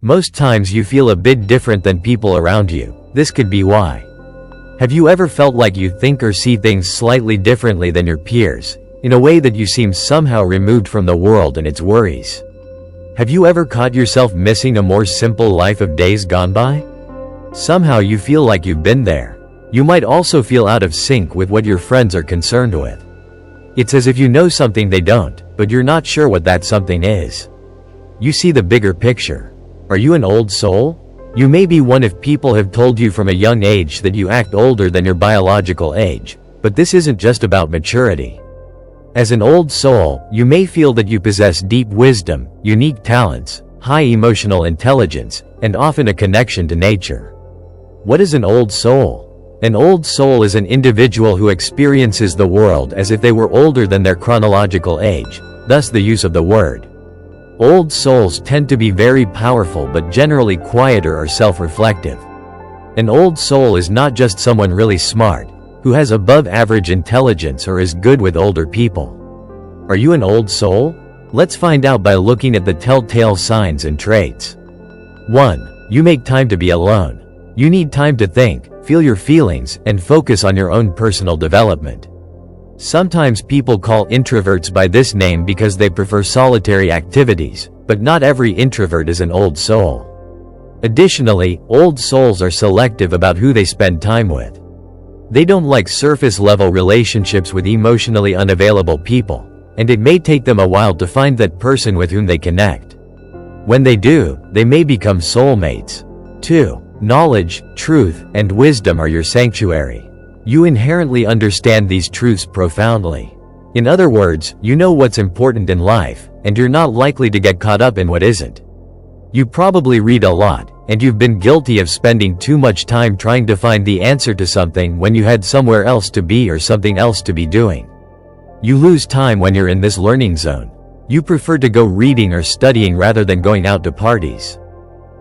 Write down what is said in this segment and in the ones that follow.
Most times you feel a bit different than people around you. This could be why. Have you ever felt like you think or see things slightly differently than your peers, in a way that you seem somehow removed from the world and its worries? Have you ever caught yourself missing a more simple life of days gone by? Somehow you feel like you've been there. You might also feel out of sync with what your friends are concerned with. It's as if you know something they don't, but you're not sure what that something is. You see the bigger picture. Are you an old soul? You may be one if people have told you from a young age that you act older than your biological age, but this isn't just about maturity. As an old soul, you may feel that you possess deep wisdom, unique talents, high emotional intelligence, and often a connection to nature. What is an old soul? An old soul is an individual who experiences the world as if they were older than their chronological age, thus the use of the word. Old souls tend to be very powerful but generally quieter or self-reflective. An old soul is not just someone really smart, who has above-average intelligence or is good with older people. Are you an old soul? Let's find out by looking at the telltale signs and traits. 1. You make time to be alone. You need time to think, feel your feelings, and focus on your own personal development. Sometimes people call introverts by this name because they prefer solitary activities, but not every introvert is an old soul. Additionally, old souls are selective about who they spend time with. They don't like surface-level relationships with emotionally unavailable people, and it may take them a while to find that person with whom they connect. When they do, they may become soulmates. 2. Knowledge, truth, and wisdom are your sanctuary. You inherently understand these truths profoundly. In other words, you know what's important in life, and you're not likely to get caught up in what isn't. You probably read a lot, and you've been guilty of spending too much time trying to find the answer to something when you had somewhere else to be or something else to be doing. You lose time when you're in this learning zone. You prefer to go reading or studying rather than going out to parties.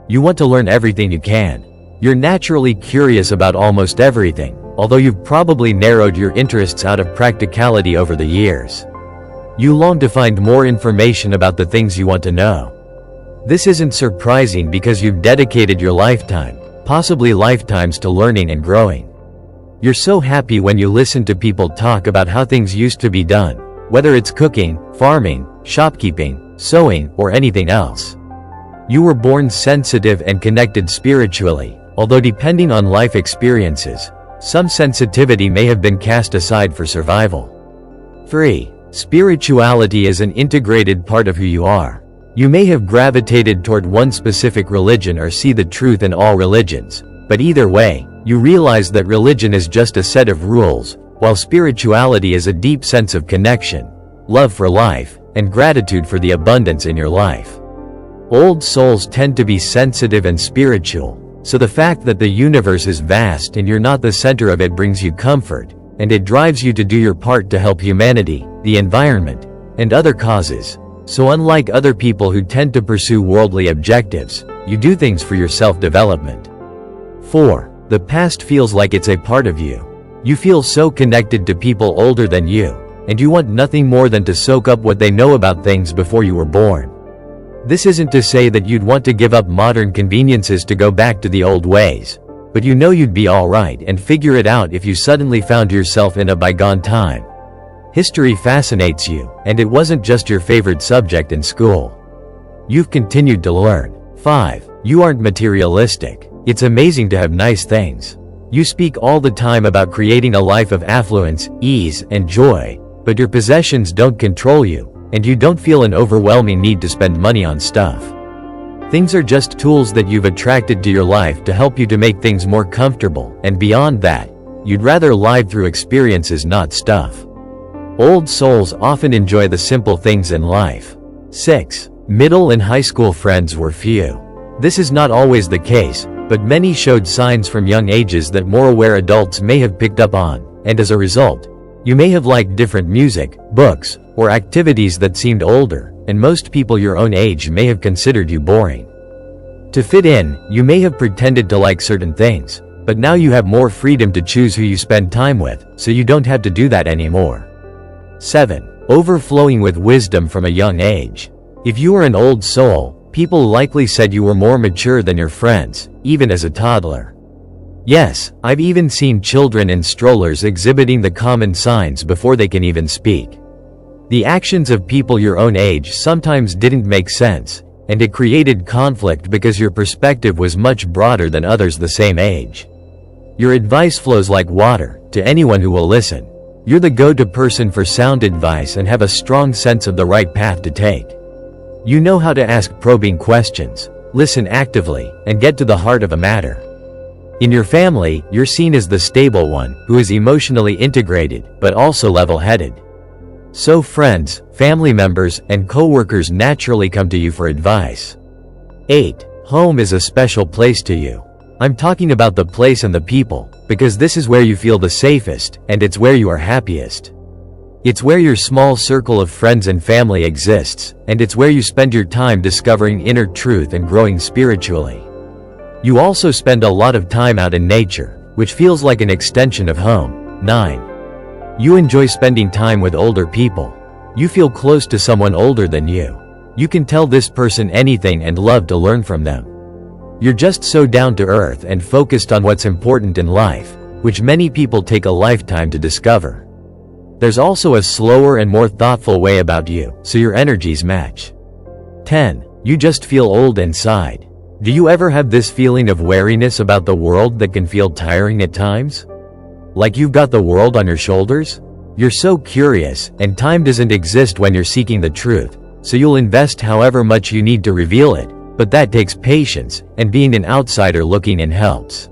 You want to learn everything you can. You're naturally curious about almost everything, although you've probably narrowed your interests out of practicality over the years. You long to find more information about the things you want to know. This isn't surprising because you've dedicated your lifetime, possibly lifetimes, to learning and growing. You're so happy when you listen to people talk about how things used to be done, whether it's cooking, farming, shopkeeping, sewing, or anything else. You were born sensitive and connected spiritually, although depending on life experiences, some sensitivity may have been cast aside for survival. 3. Spirituality is an integrated part of who you are. You may have gravitated toward one specific religion or see the truth in all religions, but either way, you realize that religion is just a set of rules, while spirituality is a deep sense of connection, love for life, and gratitude for the abundance in your life. Old souls tend to be sensitive and spiritual, so the fact that the universe is vast and you're not the center of it brings you comfort, and it drives you to do your part to help humanity, the environment, and other causes. So unlike other people who tend to pursue worldly objectives, you do things for your self-development. 4. The past feels like it's a part of you. You feel so connected to people older than you, and you want nothing more than to soak up what they know about things before you were born. This isn't to say that you'd want to give up modern conveniences to go back to the old ways, but you know you'd be alright and figure it out if you suddenly found yourself in a bygone time. History fascinates you, and it wasn't just your favorite subject in school. You've continued to learn. 5. You aren't materialistic. It's amazing to have nice things. You speak all the time about creating a life of affluence, ease, and joy, but your possessions don't control you, and you don't feel an overwhelming need to spend money on stuff. Things are just tools that you've attracted to your life to help you to make things more comfortable, and beyond that, you'd rather live through experiences, not stuff. Old souls often enjoy the simple things in life. 6. Middle and high school friends were few. This is not always the case, but many showed signs from young ages that more aware adults may have picked up on, and as a result, you may have liked different music, books, or activities that seemed older, and most people your own age may have considered you boring. To fit in, you may have pretended to like certain things, but now you have more freedom to choose who you spend time with, so you don't have to do that anymore. 7. Overflowing with wisdom from a young age. If you are an old soul, People likely said you were more mature than your friends, even as a toddler. Yes, I've even seen children in strollers exhibiting the common signs before they can even speak. The actions of people your own age sometimes didn't make sense, and it created conflict because your perspective was much broader than others the same age. Your advice flows like water to anyone who will listen. You're the go-to person for sound advice and have a strong sense of the right path to take. You know how to ask probing questions, listen actively, and get to the heart of a matter. In your family, you're seen as the stable one, who is emotionally integrated, but also level-headed. So friends, family members, and co-workers naturally come to you for advice. 8. Home is a special place to you. I'm talking about the place and the people, because this is where you feel the safest, and it's where you are happiest. It's where your small circle of friends and family exists, and it's where you spend your time discovering inner truth and growing spiritually. You also spend a lot of time out in nature, which feels like an extension of home. 9. You enjoy spending time with older people. You feel close to someone older than you. You can tell this person anything and love to learn from them. You're just so down to earth and focused on what's important in life, which many people take a lifetime to discover. There's also a slower and more thoughtful way about you, so your energies match. 10. You just feel old inside. Do you ever have this feeling of weariness about the world that can feel tiring at times? Like you've got the world on your shoulders? You're so curious, and time doesn't exist when you're seeking the truth, so you'll invest however much you need to reveal it, but that takes patience, and being an outsider looking in helps.